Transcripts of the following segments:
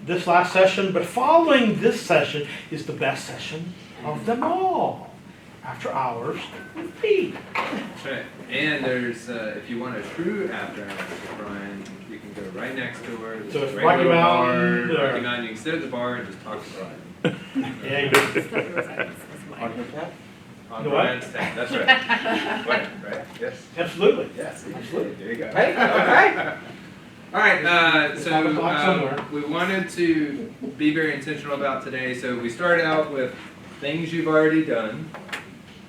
this last session, but following this session is the best session of them all. After hours with Pete. That's right. And there's, if you want a true after hours with Brian, you can go right next door. There's So a it's great Rocky little Mountain, bar, or- Rocky Mountain. You can sit at the bar and just talk to Brian. Yeah, you do. On your tab? On The what? Brian's tab. That's right. Right? Yes. Absolutely. Yes. Absolutely. There you go. Hey, okay. All right, It's 5 o'clock somewhere. we wanted to be very intentional about today. So we started out with things you've already done,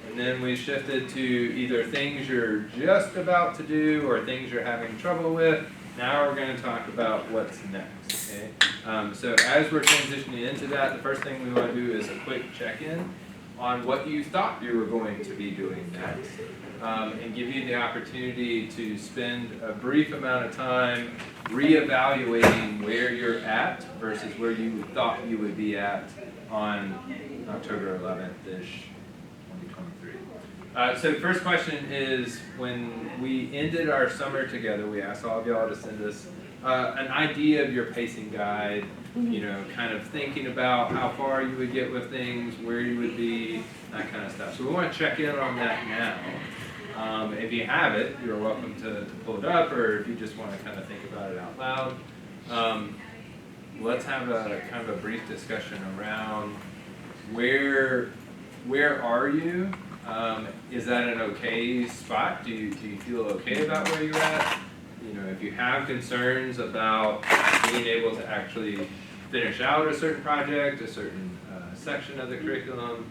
and then we shifted to either things you're just about to do or things you're having trouble with. Now we're going to talk about what's next. Okay. So as we're transitioning into that, the first thing we want to do is a quick check-in on what you thought you were going to be doing next. And give you the opportunity to spend a brief amount of time reevaluating where you're at versus where you thought you would be at on October 11th-ish, 2023. So the first question is, when we ended our summer together, we asked all of y'all to send us an idea of your pacing guide, you know, kind of thinking about how far you would get with things, where you would be, that kind of stuff. So we want to check in on that now. If you have it, you're welcome to pull it up, or if you just want to kind of think about it out loud. Let's have a kind of a brief discussion around where are you? Is that an okay spot? Do you feel okay about where you're at? You know, if you have concerns about being able to actually finish out a certain project, a certain section of the curriculum,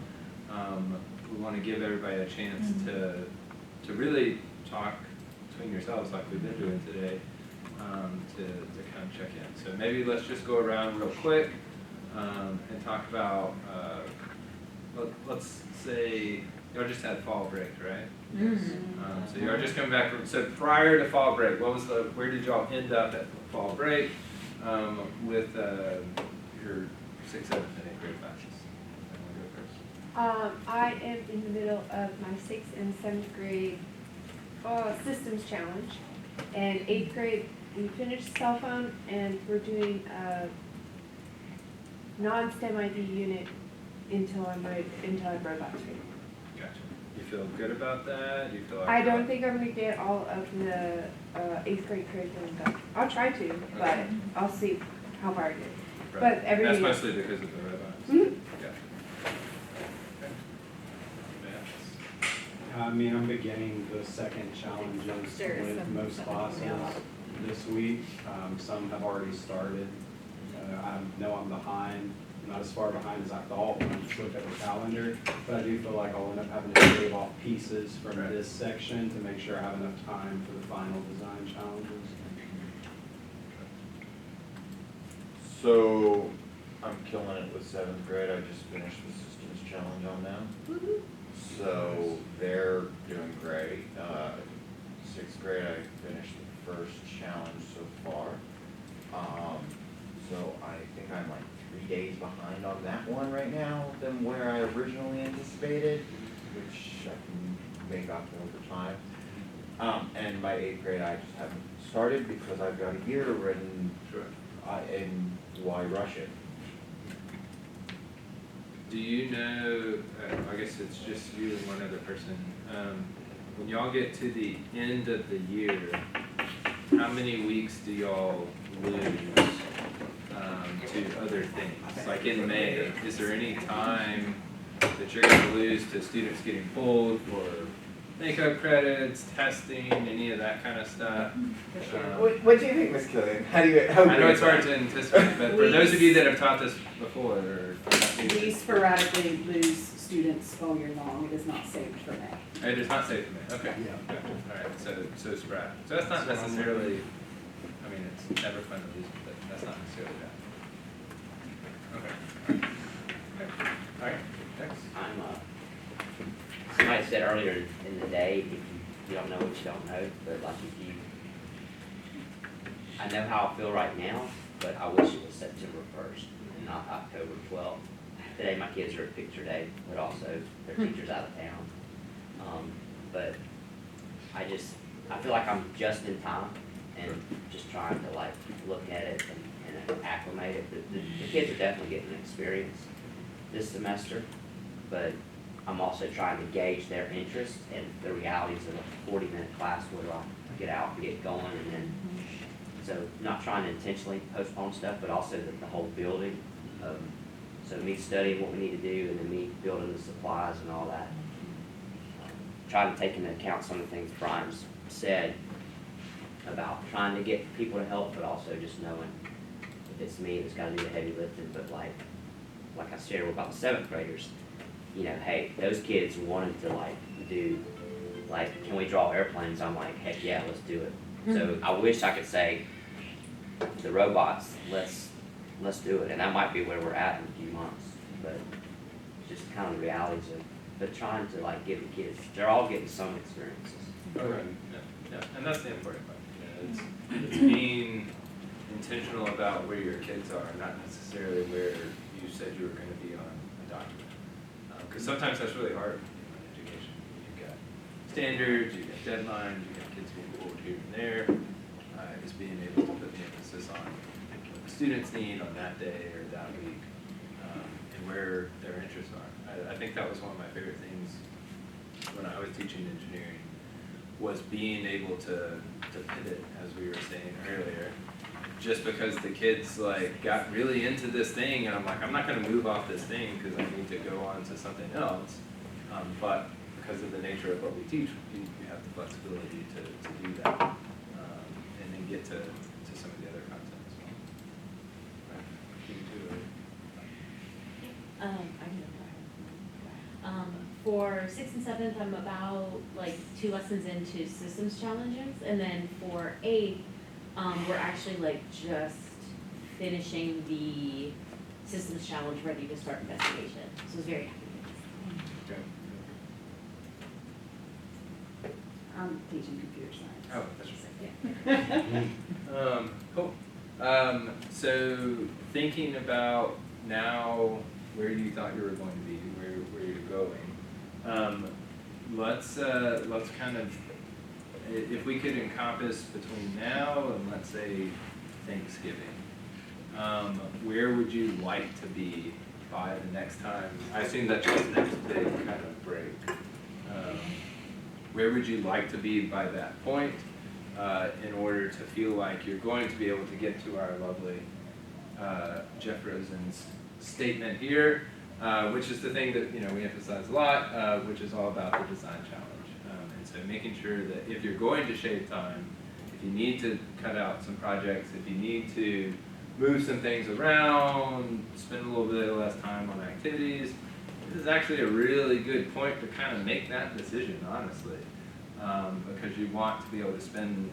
we want to give everybody a chance to really talk between yourselves like we've been doing today, to kind of check in. So maybe let's just go around real quick and talk about, let's say, y'all just had fall break, right? So y'all just coming back from, so prior to fall break, where did y'all end up at fall break with your 6th, 7th, and 8th grade classes? I am in the middle of my 6th and 7th grade systems challenge, and 8th grade we finished cell phone, and we're doing a non-STEM ID unit until I'm robots ready. Gotcha. You feel good about that? You feel like I don't think I'm going to get all of the 8th grade curriculum done. I'll try to, but I'll see how far I get. Right. But every That's year. mostly because of the robots. Mhm. Gotcha. Okay. Matt? I mean, I'm beginning the second challenges with most classes this week. Some have already started. I know I'm behind, not as far behind as I thought when I just looked at the calendar, but I do feel like I'll end up having to shave off pieces from this section to make sure I have enough time for the final design challenges. So, I'm killing it with 7th grade. I just finished the systems challenge on them. So, they're doing great. 6th grade, I finished the first challenge so far. So I think I'm like 3 days behind on that one right now than where I originally anticipated, which I can make up over time. And my 8th grade, I just haven't started because I've got a year and Sure. and why rush it? Do you know, I guess it's just you and one other person, when y'all get to the end of the year, how many weeks do y'all lose to other things? Like in May, is there any time that you're going to lose to students getting pulled for makeup credits, testing, any of that kind of stuff? What do you think, Miss Killian? How I know it's hard to anticipate, but for those of you that have taught this before, or We sporadically lose students all year long. It is not saved for May. it is not safe for me. Okay. Yeah. Okay. All right. So sporadic. So that's not necessarily. I mean, it's never fun to lose, but that's not necessarily bad. Okay. Okay. All right. Next. Somebody said earlier in the day, if you don't know what you don't know, but like if you, I know how I feel right now, but I wish it was September 1st and not October 12th. Today my kids are at picture day, but also their teacher's out of town. But I feel like I'm just in time and just trying to like look at it and acclimate acclimated. The kids are definitely getting experience this semester, but I'm also trying to gauge their interest and the realities of a 40-minute class. Where do I get out and get going, and then, so not trying to intentionally postpone stuff, but also the whole building. So me studying what we need to do, and then me building the supplies and all that. Trying to take into account some of the things Brian's said about trying to get people to help, but also just knowing if it's me that's gotta do the heavy lifting. But like I shared about the 7th graders, you know, hey, those kids wanted to do, can we draw airplanes? I'm like, heck yeah, let's do it. So I wish I could say, the robots, let's do it. And that might be where we're at in a few months, but just kind of the realities of, but trying to give the kids, they're all getting some experiences. Okay, yeah, and that's the important part. It's being intentional about where your kids are, not necessarily where you said you were going to be on a document. Because sometimes that's really hard in education. You've got standards, you've got deadlines, you've got kids being pulled here and there. Is being able to put the emphasis on what the students need on that day or that week, and where their interests are. I think that was one of my favorite things when I was teaching engineering, was being able to pivot, as we were saying earlier, just because the kids got really into this thing, and I'm like, I'm not going to move off this thing because I need to go on to something else, but because of the nature of what we teach, you have the flexibility to do that, and then get to some of the other content as well. Right. You too, right? I can go. For 6th and 7th, I'm about 2 lessons into systems challenges, and then for 8th, we're actually just finishing the systems challenge, ready to start investigation. So I was very happy with this. Okay. I'm teaching computer science. Oh, that's right. Cool. So thinking about now where you thought you were going to be, where you're going, let's kind of, if we could encompass between now and let's say Thanksgiving, where would you like to be by the next time? I assume that's your next big kind of break. Where would you like to be by that point, in order to feel like you're going to be able to get to our lovely Jeff Rosen's statement here, which is the thing that we emphasize a lot, which is all about the design challenge. And so making sure that if you're going to shave time, if you need to cut out some projects, if you need to move some things around, spend a little bit less time on activities, this is actually a really good point to kind of make that decision, honestly, because you want to be able to spend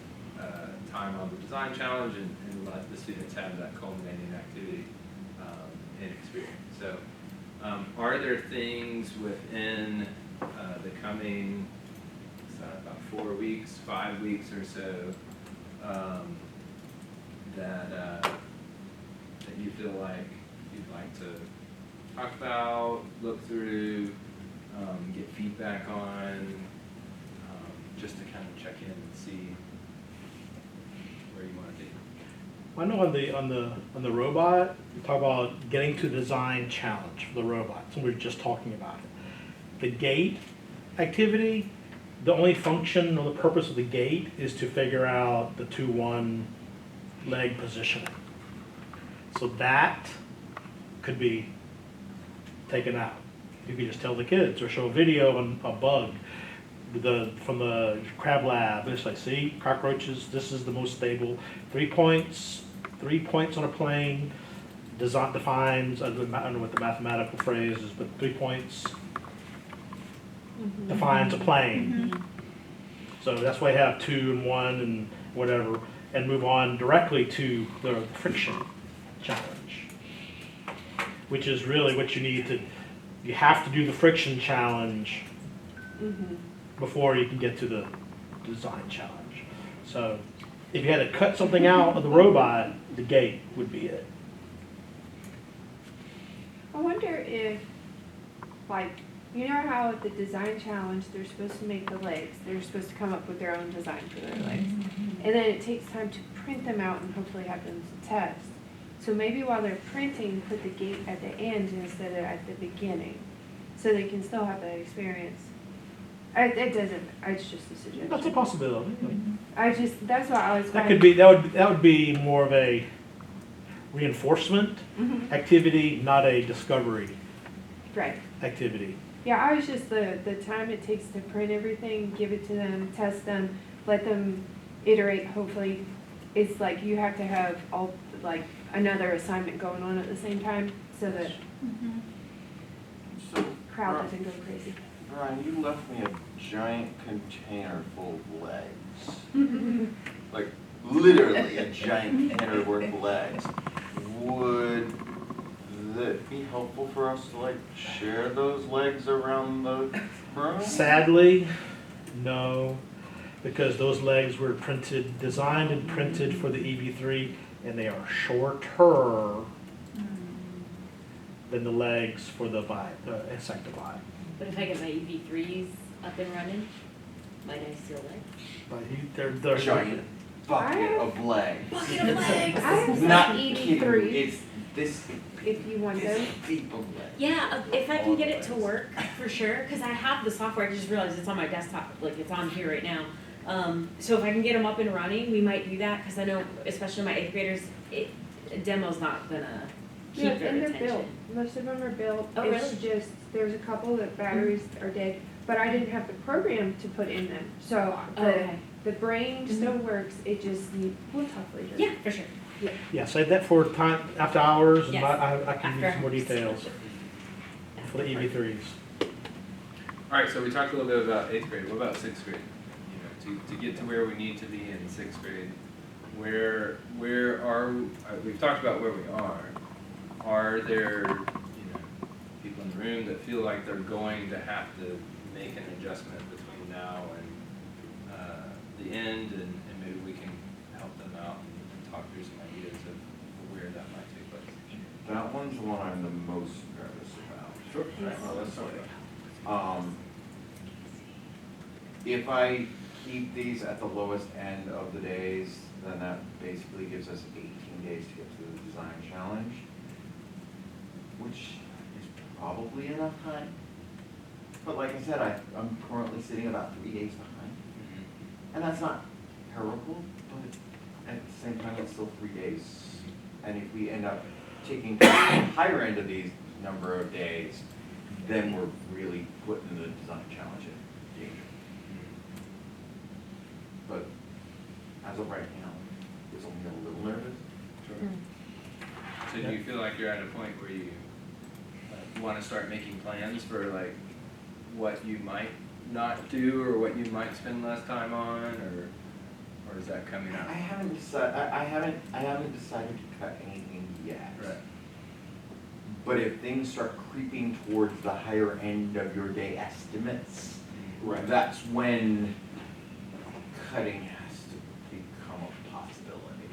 time on the design challenge and let the students have that culminating activity and experience. So are there things within the coming about 4 weeks, 5 weeks or so that you feel like you'd like to talk about, look through, get feedback on, just to kind of check in and see where you want to be? I know on the robot, we talk about getting to the design challenge for the robot, so we were just talking about it. The gate activity, the only function or the purpose of the gate is to figure out the 2-1 leg positioning. So that could be taken out. You could just tell the kids or show a video on a bug from the crab lab. It's like, see, cockroaches, this is the most stable. 3 points on a plane, defines, I don't know what the mathematical phrase is, but 3 points defines a plane. So that's why I have 2 and 1 and whatever, and move on directly to the friction challenge, which is really what you need to, you have to do the friction challenge before you can get to the design challenge. So if you had to cut something out of the robot, the gate would be it. I wonder if, you know how at the design challenge, they're supposed to make the legs, they're supposed to come up with their own design for their legs. And then it takes time to print them out and hopefully have them to test. So maybe while they're printing, put the gate at the end instead of at the beginning, so they can still have that experience. It doesn't, it's just a That's a suggestion. possibility. That's why I was. That could be, that would be more of a reinforcement Mhm. activity, not a discovery Right. activity. Yeah, I was just the time it takes to print everything, give it to them, test them, let them iterate, hopefully. It's like you have to have all, like, another assignment going on at the same time, so that So, crowd doesn't go crazy. Brian, you left me a giant container full of legs. Like, literally a giant container worth of legs. Would it be helpful for us to like share those legs around the room? Sadly, no, because those legs were printed, designed and printed for the EV3, and they are shorter than the legs for the Insectivi. But if I get my EV3s up and running, might I steal legs? But they're Giant bucket of legs. Bucket of legs! I have some Not kidding, EV3s, it's this, if you want this them. deep of legs. Yeah, if I can get it to work, for sure, because I have the software, I just realized it's on my desktop, like it's on here right now. So if I can get them up and running, we might do that, because I know, especially my 8th graders, a demo's not gonna Yeah, keep their and they're attention. built, most of them are built. Oh, It's really? just, there's a couple that batteries are dead, but I didn't have the program to put in them. So Okay. the brain still works, it just, we'll talk later. Yeah, for sure. Yeah, save that for time, after hours, and Yes. I can give you some more After. details for the EV3s. All right, so we talked a little bit about 8th grade. What about 6th grade? You know, to get to where we need to be in 6th grade, where are we've talked about where we are. Are there, people in the room that feel like they're going to have to make an adjustment between now and the end, and maybe we can help them out and talk through some ideas of where that might take place. That one's the one I'm the most nervous about. Sure. Well, let's start there. If I keep these at the lowest end of the days, then that basically gives us 18 days to get to the design challenge, which is probably enough time. But like I said, I'm currently sitting about 3 days behind, and that's not terrible, but at the same time, it's still 3 days. And if we end up taking the higher end of these number of days, then we're really putting the design challenge in danger. But as of right now, it's only a little nervous. Sure. So do you feel like you're at a point where you want to start making plans for like what you might not do or what you might spend less time on, or is that coming up? I haven't decided. I haven't decided to cut anything yet. Right. But if things start creeping towards the higher end of your day estimates, that's when cutting has to become a possibility.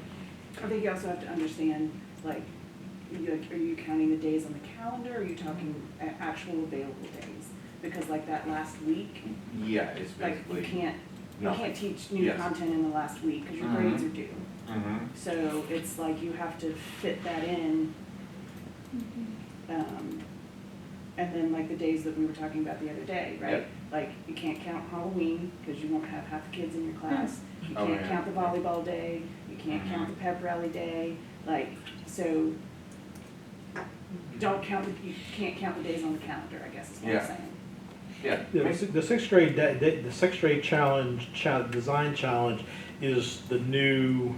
I think you also have to understand, like, are you counting the days on the calendar, or are you talking actual available days? Because like that last week, Yeah, it's like, basically. you nothing. can't teach new Yes. content in the last week, because your Mhm. grades are due. Mm-hmm. So it's like you have to fit that in. And then like the days that we were talking about the other day, right? Yep. Like you can't count Halloween, because you won't have half the kids in your class. You Oh, can't yeah. count the volleyball day, you can't count the pep rally day, like, so don't count, you can't count the days on the calendar, I guess is what I'm Yeah. saying. Yeah. Yeah, the 6th grade, the 6th grade challenge, design challenge is the new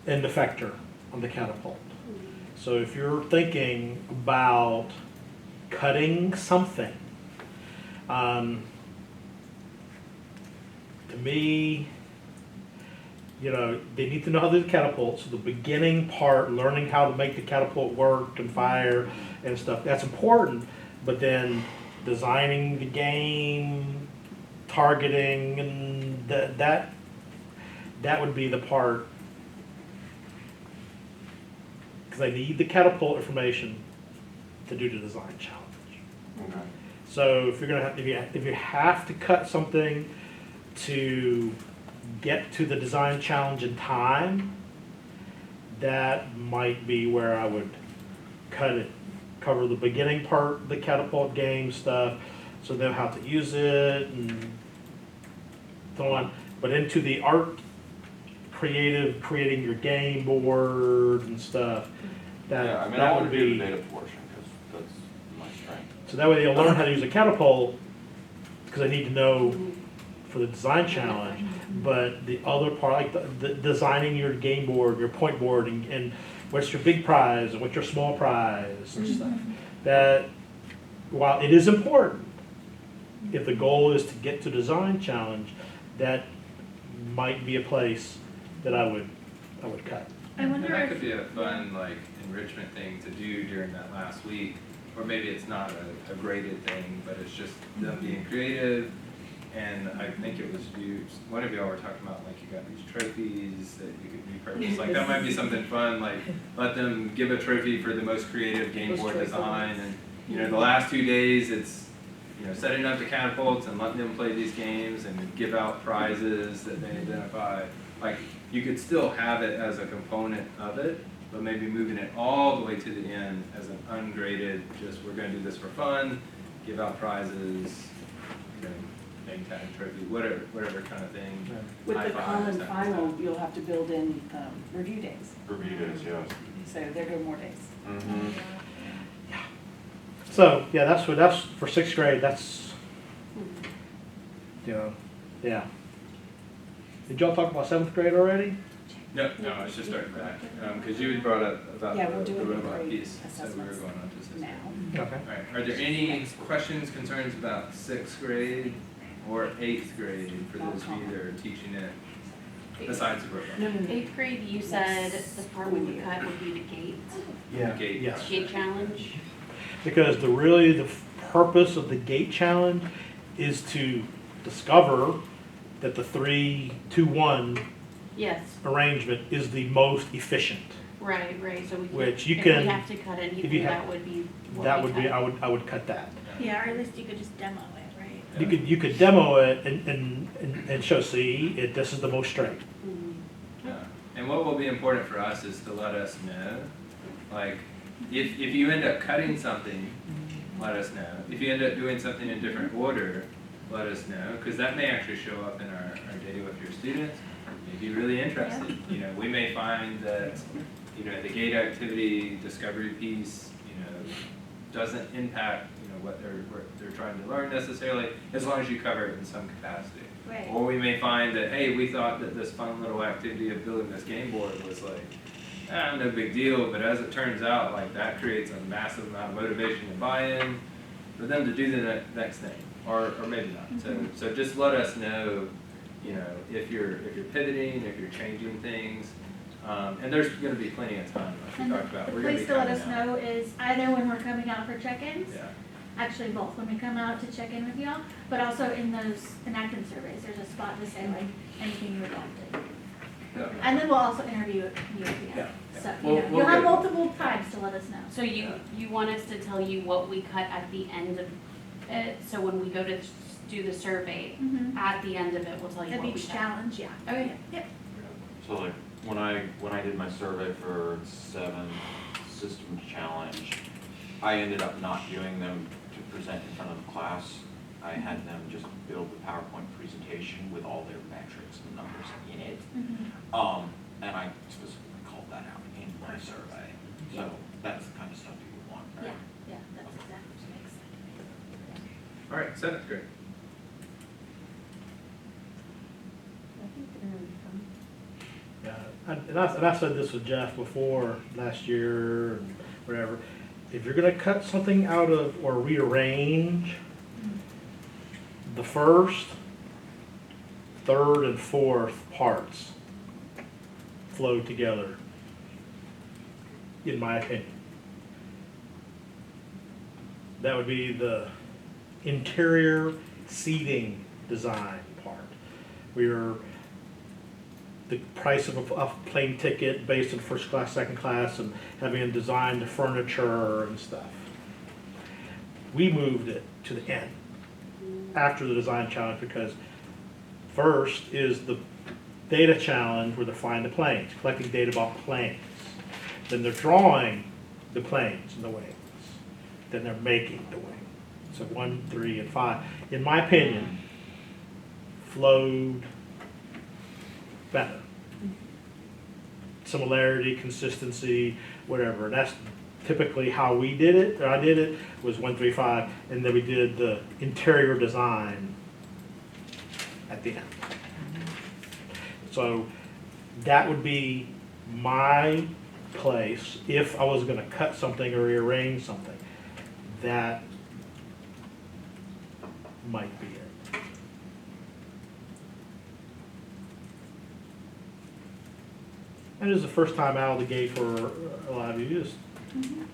end effector on the catapult. So if you're thinking about cutting something, to me, they need to know how to do the catapult. So the beginning part, learning how to make the catapult work and fire and stuff, that's important. But then designing the game, targeting, and that would be the part, because I need the catapult information to do the design challenge. Okay. So if you're gonna have, if you have to cut something to get to the design challenge in time, that might be where I would cut it, cover the beginning part, of the catapult game stuff, so they know how to use it and so on. But into the art, creating your game board and stuff, Yeah, I that, mean, I that wanna would do the be, data portion, cause that's my strength. so that way they'll learn how to use a catapult, because they need to know for the design challenge. But the other part, like the designing your game board, your point board, and what's your big prize and what's your small prize and stuff. That, while it is important, if the goal is to get to design challenge, that might be a place that I would cut. I And wonder that could if, be a fun, like, enrichment thing to do during that last week, or maybe it's not a graded thing, but it's just them being creative. And I think it was you, one of y'all were talking about, like, you got these trophies that you could repurpose, like, that might be something fun, like, let them give a trophy for the most creative game Most board choice design, ones. and, you know, the last 2 days, it's, you know, setting up the catapults and letting them play these games and give out prizes that they identify. Like, you could still have it as a component of it, but maybe moving it all the way to the end as an ungraded, just, we're gonna do this for fun, give out prizes, you know, name tag, trophy, whatever kind of thing. With High the fives, common that kind of final, stuff. you'll have to build in, review days, Review days, yes. so there go more days. Mm-hmm. So, yeah, that's for sixth grade, that's, you know, yeah. Did y'all talk about seventh grade already? No, it's just starting back, cause you had brought up about Yeah, we're the doing robot grade piece, so we were assessments going on to system. Now. Okay. Alright, are there any questions, concerns about sixth grade or eighth grade for those of you that are teaching it, besides the robot? No. eighth grade, you said the part we would cut would be the gate, Gate. Yes. gate challenge. Because the purpose of the gate challenge is to discover that the 3-2-1 Yes, arrangement is the most efficient. right, so we, Which you if can- we have to cut if anything, you have- that would be what That we would be, cut. I would cut that. Yeah, or at least you could just demo it, right? You could demo it and show, see, this is the most straight. Mhm. Yeah. And what will be important for us is to let us know, like, if you end up cutting something, let us know. If you end up doing something in different order, let us know, because that may actually show up in our data with your students. May be really interested. You know, we may find that, you know, the gate activity discovery piece, you know, doesn't impact, you know, what they're trying to learn necessarily, as long as you cover it in some capacity. Right. Or we may find that, hey, we thought that this fun little activity of building this game board was like, no big deal, but as it turns out, like, that creates a massive amount of motivation and buy-in for them to do the next thing, or maybe not. So just let us know, you know, if you're pivoting, if you're changing things, and there's gonna be plenty of time, like we And talked about. the We're gonna be place to let coming us out. know is either when we're coming out for check-ins, Yeah, actually both, when we come out to check in with y'all, but also in those enactment surveys, there's a spot to say like anything you adopted. yeah. And then we'll also interview you at the Yeah, end. yeah. So, We'll- you know, we'll you'll have get- multiple times to let us know. So you want us to tell you what we cut at the end of it, so when we go to do the survey, Mhm. at the end of it, we'll tell you Of what we each cut. challenge, yeah. Okay. Yep. So like, when I did my survey for 7 systems challenge, I ended up not doing them to present in front of the class. I had them just build the PowerPoint presentation with all their metrics and numbers in it. Mhm. And I specifically called that out in my survey. So that's the kind of stuff you would want, Yeah, right? yeah, that's exactly what makes sense. All right, seventh grade. Yeah, and I said this with Jeff before, last year, and whatever. If you're gonna cut something out of, or rearrange, the first, third, and fourth parts flow together, in my opinion. That would be the interior seating design part. The price of a plane ticket based on first class, second class, and having to design the furniture and stuff. We moved it to the end, after the design challenge, because first is the data challenge where they're flying the planes, collecting data about planes. then they're drawing the planes and the wings, then they're making the wing. So 1, 3, and 5, in my opinion, flowed better. Similarity, consistency, whatever. And that's typically how we did it, or I did it, was 1, 3, 5, and then we did the interior design at the end. So that would be my place if I was gonna cut something or rearrange something. That might be it. And it was the first time out of the gate for a lot of you, just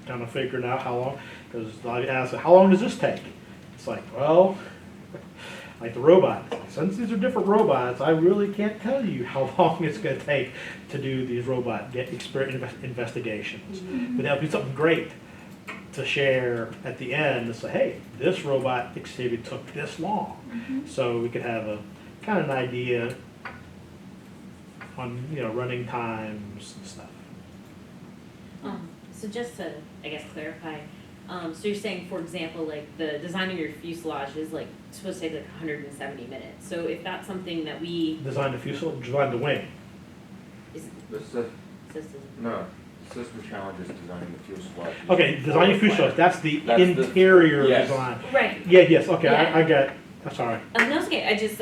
kind of figuring out how long, because a lot of you ask, how long does this take? It's like, well, like the robot. Since these are different robots, I really can't tell you how long it's going to take to do these robot investigations. But that'll be something great to share at the end to say, hey, this robot activity took this long. So we could have a kind of an idea on, running times and stuff. So just to, I guess, clarify, so you're saying, for example, like the design of your fuselage is like supposed to take like 170 minutes. So if that's something that we Design the fuselage, design the wing. is system. No, System Challenge is designing the fuselage. Okay, design your fuselage, that's the That's the- interior yes. design. Right. Yes, okay, Yeah. I got, I'm sorry. No, it's okay. I just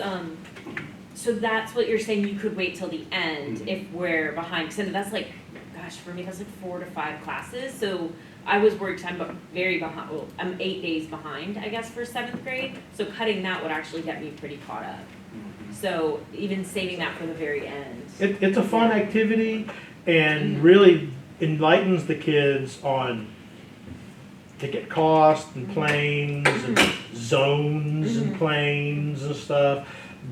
so that's what you're saying. You could wait till the end if we're behind. Because that's like, gosh, for me that's like 4 to 5 classes. So I was worried 'cause I'm very behind. Well, I'm 8 days behind, I guess, for 7th grade. So cutting that would actually get me pretty caught up. So even saving that for the very end. It's a fun activity and really enlightens the kids on ticket cost and planes and zones and planes and stuff.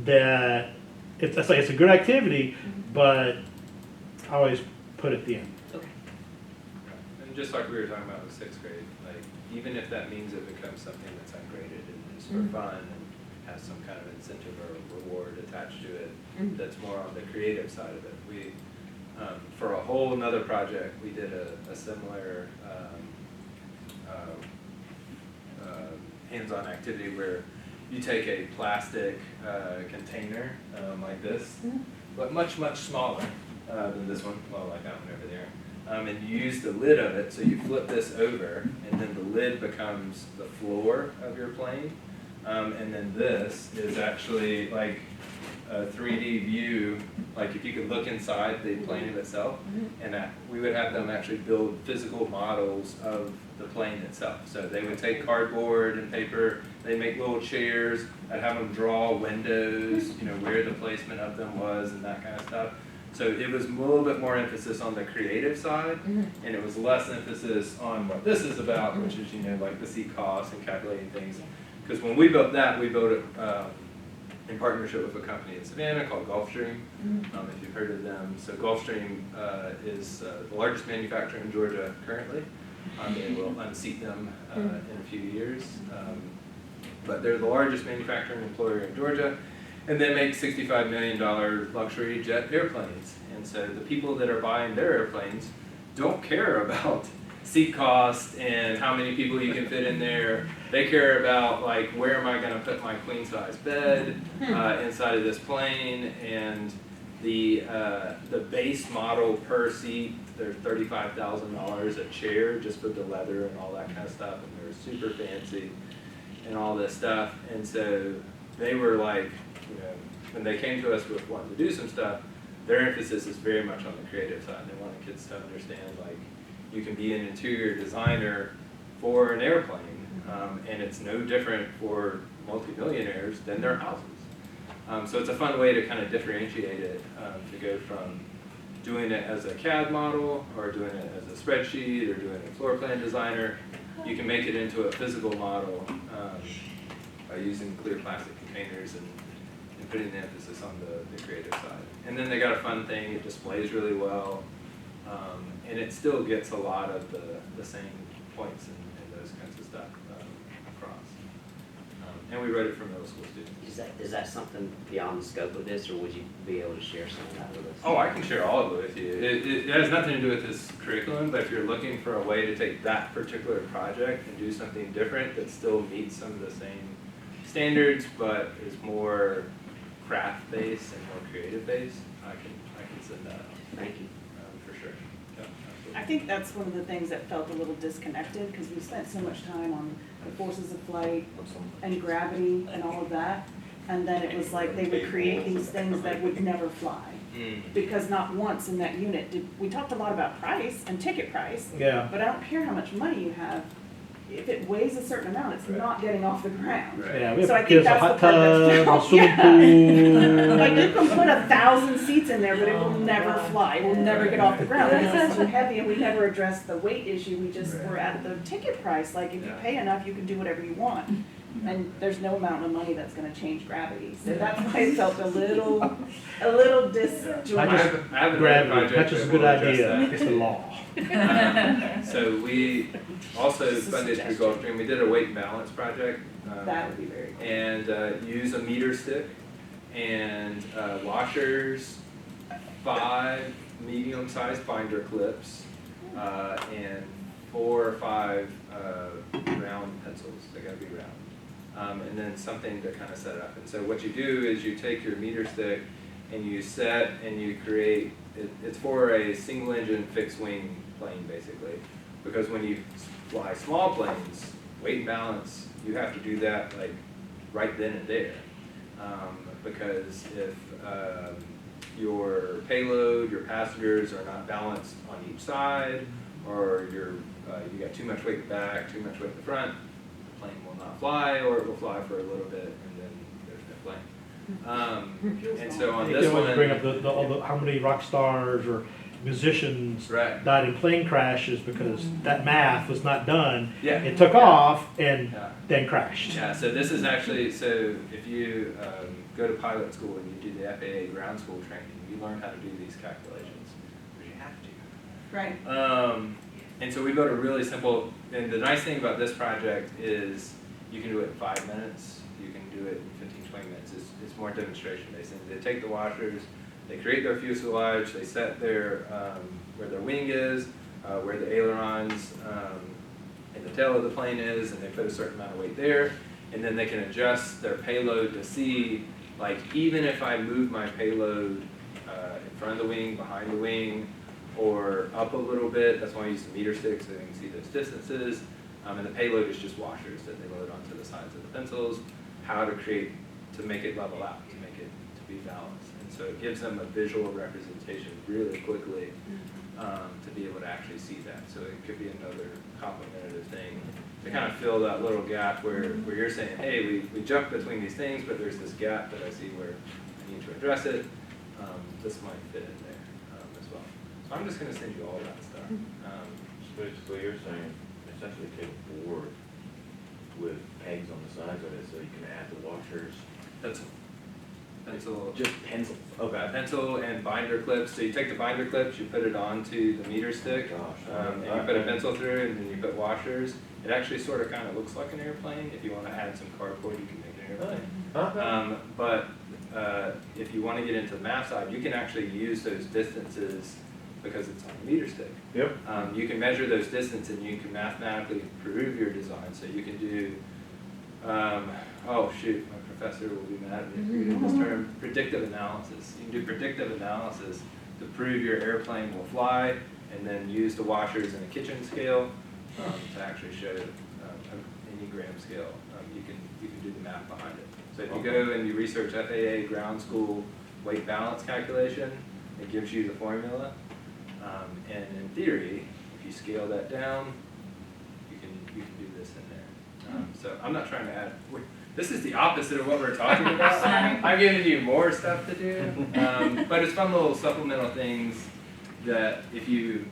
That it's like it's a good activity, but I always put it at the end. Okay. And just like we were talking about with 6th grade, like, even if that means it becomes something that's ungraded and is for fun and has some kind of incentive or reward attached to it, that's more on the creative side of it. We, for a whole another project, we did a similar hands-on activity where you take a plastic container like this, but much, much smaller than this one, well, like that one over there. And you use the lid of it, so you flip this over, and then the lid becomes the floor of your plane. And then this is actually like a 3D view, like if you could look inside the plane itself, and we would have them actually build physical models of the plane itself. So they would take cardboard and paper, they make little chairs, I'd have them draw windows, where the placement of them was and that kind of stuff. So it was a little bit more emphasis on the creative side, and it was less emphasis on what this is about, which is, like the seat costs and calculating things. Because when we built that, we built it in partnership with a company in Savannah called Gulfstream, if you've heard of them. So Gulfstream is the largest manufacturer in Georgia currently. They will unseat them in a few years. But they're the largest manufacturing employer in Georgia. And they make $65 million luxury jet airplanes. And so the people that are buying their airplanes don't care about seat cost and how many people you can fit in there. They care about, like, where am I going to put my queen size bed inside of this plane, and the base model per seat, they're $35,000 a chair just with the leather and all that kind of stuff, and they're super fancy and all this stuff. And so they were like, when they came to us with wanting to do some stuff, their emphasis is very much on the creative side. They want the kids to understand, like, you can be an interior designer for an airplane, and it's no different for multimillionaires than their houses. So it's a fun way to kind of differentiate it, to go from doing it as a CAD model, or doing it as a spreadsheet, or doing a floor plan designer. You can make it into a physical model by using clear plastic containers and putting the emphasis on the creative side. And then they got a fun thing, it displays really well, and it still gets a lot of the same points and those kinds of stuff across. And we wrote it for middle school students. Is that something beyond the scope of this, or would you be able to share some of that with us? Oh, I can share all of it with you. It has nothing to do with this curriculum, but if you're looking for a way to take that particular project and do something different that still meets some of the same standards, but is more craft-based and more creative-based, I can send that out, Thank you. for sure. Yeah, I think that's one of the things that felt a little disconnected, because we spent so much time on the forces of flight and gravity and all of that. And then it was like they would create these things that would never fly. Because not once in that unit we talked a lot about price and ticket price, Yeah. but I don't care how much money you have. If it weighs a certain amount, it's not getting off the ground. Right. Yeah, we So I have think kids, a that's hot the part that's tub, a swimming Like you pool. can put 1,000 seats in there, but it will never fly, it will never get off the ground, because it's so heavy, and we never addressed the weight issue, we just were at the ticket price, like if you Yeah. pay enough, you can do whatever you want. And there's no amount of money that's gonna change gravity, so that's why it felt a little disjointed. I have another Gravity, project that's just a that good will address idea, that. it's the law. So we also Just a funded through suggestion. Gulfstream, we did a weight and balance project. That would be very cool. And use a meter stick and washers, 5 medium-sized binder clips, and 4 or 5 round pencils, they gotta be round. And then something to kind of set it up. And so what you do is you take your meter stick and you set and you create, it's for a single engine fixed wing plane basically. Because when you fly small planes, weight and balance, you have to do that like right then and there. Because if your payload, your passengers are not balanced on each side, or you got too much weight in the back, too much weight in the front, the plane will not fly, or it will fly for a little bit and then there's no plane. And so on You this can always one, bring up all the, how many rock stars or musicians right? died in plane crashes because that math was not done. Yeah. It took off and Yeah. then crashed. Yeah, so this is actually, so if you go to pilot school and you do the FAA ground school training, you learn how to do these calculations, because you have to. Right. And so we built a really simple, and the nice thing about this project is you can do it in 5 minutes, you can do it in 15, 20 minutes. It's more demonstration based. And they take the washers, they create their fuselage, they set their, where their wing is, where the ailerons and the tail of the plane is, and they put a certain amount of weight there. And then they can adjust their payload to see, like, even if I move my payload in front of the wing, behind the wing, or up a little bit, that's why I use the meter stick so they can see those distances. And the payload is just washers that they load onto the sides of the pencils, how to create, to make it level out, to make it to be balanced. And so it gives them a visual representation really quickly to be able to actually see that. So it could be another complementative thing to kind of fill that little gap where you're saying, hey, we jump between these things, but there's this gap that I see where I need to address it. This might fit in there as well. So I'm just going to send you all that stuff. So basically you're saying essentially take a board with pegs on the sides of it so you can add the washers. Pencil. Just pencils. Okay. Pencil and binder clips. So you take the binder clips, you put it onto the meter stick, and you put a pencil through it, and then you put washers. It actually sort of kind of looks like an airplane. If you want to add some cardboard, you can make an airplane. But if you want to get into the math side, you can actually use those distances because it's on a meter stick. Yep. You can measure those distances and you can mathematically prove your design. So you can do, oh shoot, my professor will be mad at me for using this term, predictive analysis. You can do predictive analysis to prove your airplane will fly, and then use the washers in a kitchen scale to actually show any gram scale. You can do the math behind it. So if you go and you research FAA ground school weight balance calculation, it gives you the formula. And in theory, if you scale that down, you can do this in there. So I'm not trying to add. This is the opposite of what we're talking about. I'm giving you more stuff to do, but it's fun little supplemental things that if you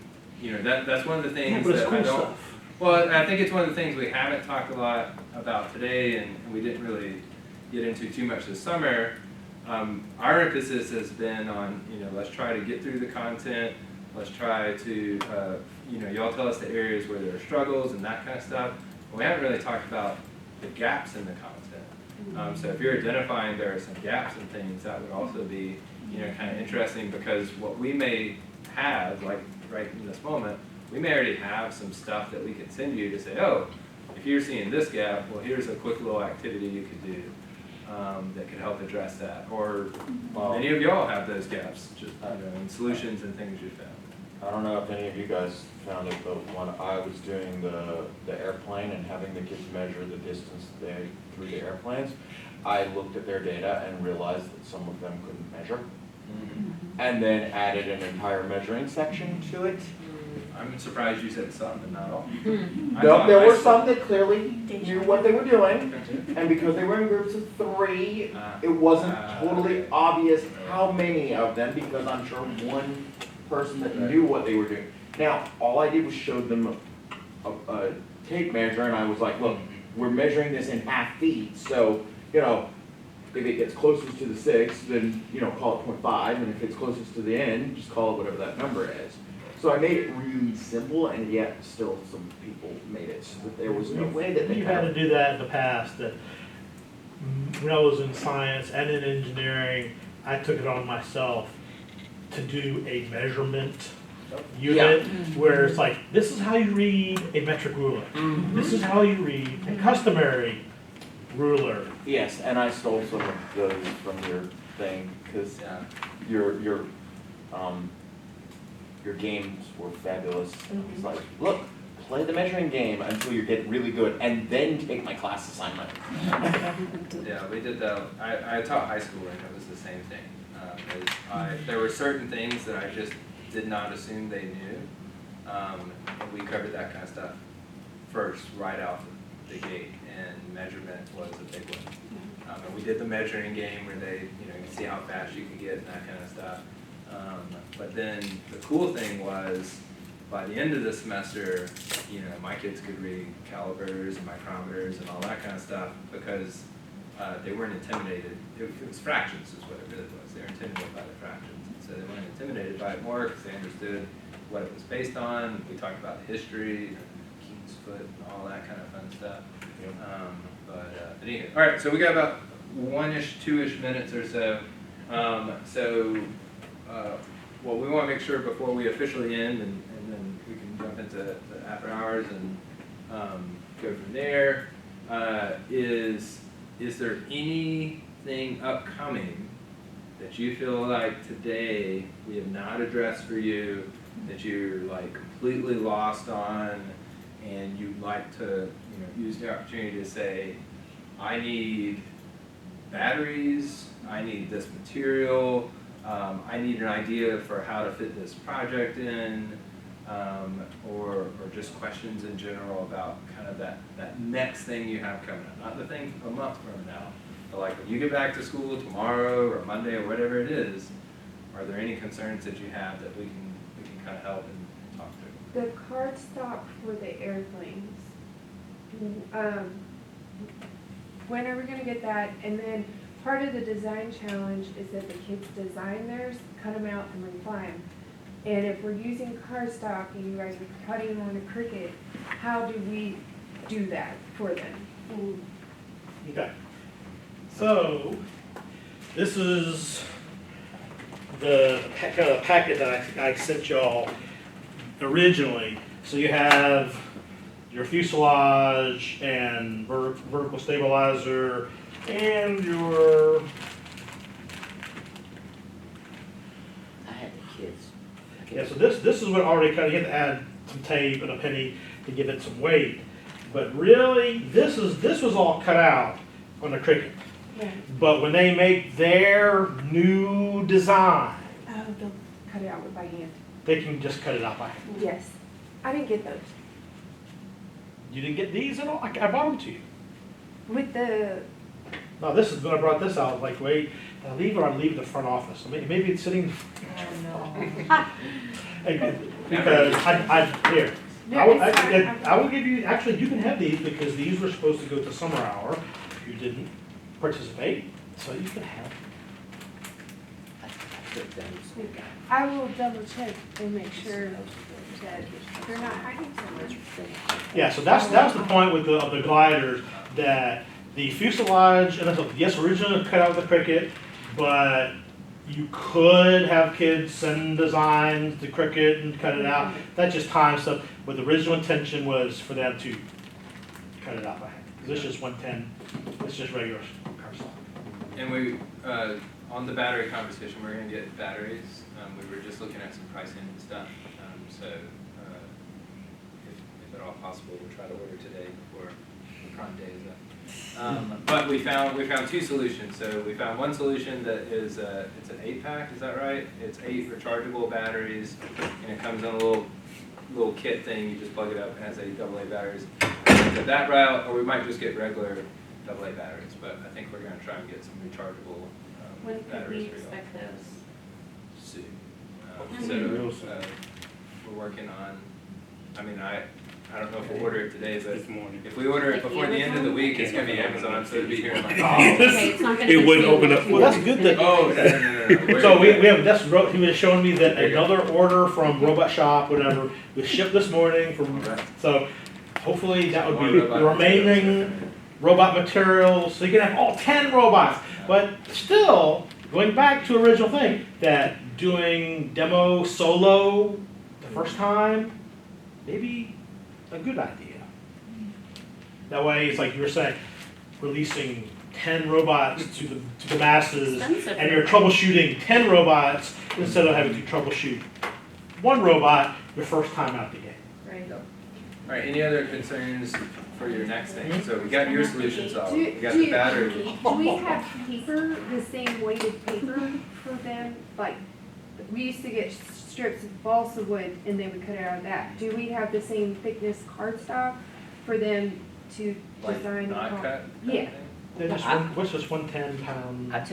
know that's one of the things But it's that cool I don't. stuff. Well, I think it's one of the things we haven't talked a lot about today, and we didn't really get into too much this summer. Our emphasis has been on, let's try to get through the content. Let's try to, y'all tell us the areas where there are struggles and that kind of stuff. But we haven't really talked about the gaps in the content. So if you're identifying there are some gaps and things, that would also be, you know, kind of interesting, because what we may have, like right in this moment, we may already have some stuff that we could send you to say, oh, if you're seeing this gap, well, here's a quick little activity you could do that could help address that. Or many of y'all have those gaps, just, you know, and solutions and things you found. I don't know if any of you guys found it, but when I was doing the airplane and having the kids measure the distance they through the airplanes, I looked at their data and realized that some of them couldn't measure, and then added an entire measuring section to it. I'm surprised you said some and not all. No, there were some that clearly knew what they were doing, and because they were in groups of 3, it wasn't totally obvious how many of them, because I'm sure one person that knew what they were doing. Now, all I did was show them a tape measure, and I was like, look, we're measuring this in half feet, so, you know, if it gets closest to the 6, then, you know, call it 0.5, and if it's closest to the end, just call it whatever that number is. So I made it really simple, and yet still some people made it so that there was no way that they We've had to do that in the past, that when I was in science and in engineering, I took it on myself to do a measurement unit where it's like, this is how you read a metric ruler. This is how you read a customary ruler. Yes, and I stole some of those from your thing, because your games were fabulous. It's like, look, play the measuring game until you get really good, and then take my class assignment. Yeah, we did that. I taught high school, and it was the same thing. There were certain things that I just did not assume they knew. And we covered that kind of stuff first, right out the gate, and measurement was a big one. And we did the measuring game where they, you know, you can see how fast you can get and that kind of stuff. But then the cool thing was, by the end of the semester, you know, my kids could read calipers and micrometers and all that kind of stuff, because they weren't intimidated. It was fractions is what it really was. They were intimidated by the fractions. And so they weren't intimidated by it more because they understood what it was based on. We talked about history, King's Foot, and all that kind of fun stuff. But anyway, all right, so we got about 1-ish, 2-ish minutes or so. What we want to make sure before we officially end, and then we can jump into the after hours and go from there, is there anything upcoming that you feel like today we have not addressed for you, that you're like completely lost on, and you'd like to, you know, use the opportunity to say, I need batteries, I need this material, I need an idea for how to fit this project in, or just questions in general about kind of that next thing you have coming up. Not the thing a month from now, but like when you get back to school tomorrow or Monday or whatever it is, are there any concerns that you have that we can kind of help and talk through? The card stock for the airplanes. When are we gonna get that? And then part of the design challenge is that the kids design theirs, cut them out, and refly them. And if we're using cardstock and you guys are cutting on a Cricut, how do we do that for them? Okay. So, this is the kind of packet that I sent y'all originally. So you have your fuselage and vertical stabilizer and your, I had the kids. yeah, so this is what already kind of, you have to add some tape and a penny to give it some weight. But really, this was all cut out on the Cricut. Yeah. But when they make their new design, Oh, they'll cut it out by hand. they can just cut it out by hand. Yes. I didn't get those. You didn't get these at all? I brought them to you. With the, No, this is when I brought this out, like, wait, did I leave it or I leave it in the front office? Maybe it's sitting. Because here. No, I will, it's fine. I will give you, actually, you can have these because these were supposed to go to summer hour. You didn't participate, so you can have. I will double check and make sure that they're not hiding somewhere. Yeah, so that's the point with the gliders, that the fuselage, and yes, originally cut out the Cricut, but you could have kids send designs to Cricut and cut it out. That's just time stuff, but the original intention was for them to cut it out by hand. This is 110, this is just regular cardstock. And we, on the battery conversation, we're gonna get batteries. We were just looking at some pricing and stuff. So, if at all possible, we'll try to order today before the Prime Day is up. But we found two solutions. So we found one solution that is, it's an 8-pack, is that right? It's 8 rechargeable batteries, and it comes in a little kit thing. You just plug it up, and it has 8 AA batteries. Go that route, or we might just get regular AA batteries. But I think we're gonna try and get some rechargeable When could we batteries for y'all expect those? soon. Real So, we're working on, I mean, I don't know if we'll order it today, but if we order it Like before the end of the week, it's gonna be Amazon, so it'll be here in like. Okay, it's not gonna. It wouldn't consume open up. too Well, that's much. good that- Oh, no. So we have, he was showing me that another order from Robot Shop, whatever, was shipped this morning from, so hopefully that would be More robot the remaining robot materials, so you can have all 10 robots. But still, going back to original thing, that doing demo solo the first time, maybe a good idea. That way, it's like you were saying, releasing 10 robots to the masses, Expensive. and you're troubleshooting 10 robots instead of having to troubleshoot one robot your first time out the gate. Right. All right, any other concerns for your next thing? So we got your solution solved, Do- we got do the you- battery. Do we have paper, the same weighted paper for them? Like, we used to get strips of balsa wood and they would cut it out of that. Do we have the same thickness cardstock for them to Like design? not cut? Yeah. They're just what's just 1 10-pound? I took